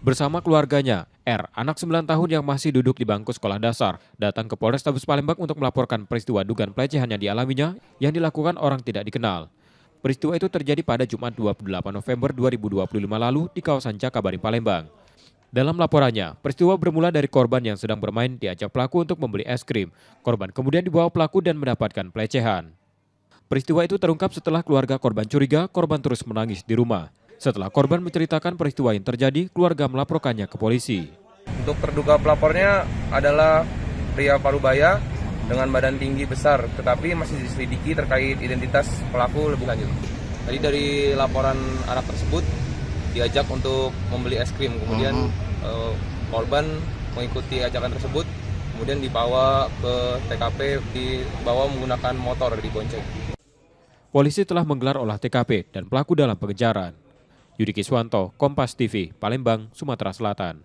Bersama keluarganya, R, anak 9 tahun yang masih duduk di bangku sekolah dasar, datang ke Polrestabes Palembang untuk melaporkan peristiwa dugaan pelecehan yang dialaminya yang dilakukan orang tidak dikenal. Peristiwa itu terjadi pada Jumat 28 November 2025 lalu di kawasan Jakabaring, Palembang. Dalam laporannya, peristiwa bermula dari korban yang sedang bermain diajak pelaku untuk membeli es krim. Korban kemudian dibawa pelaku dan mendapatkan pelecehan. Peristiwa itu terungkap setelah keluarga korban curiga korban terus menangis di rumah. Setelah korban menceritakan peristiwa yang terjadi, keluarga melaporkannya ke polisi. Untuk terduga pelapornya adalah pria Parubaya dengan badan tinggi besar, tetapi masih diselidiki terkait identitas pelaku lebih lanjut. Tadi dari laporan anak tersebut diajak untuk membeli es krim, kemudian korban mengikuti ajakan tersebut, kemudian dibawa ke TKP, dibawa menggunakan motor, dibonceng. Polisi telah menggelar olah TKP dan pelaku dalam pengejaran. Yudi Kiswanto, Kompas TV, Palembang, Sumatera Selatan.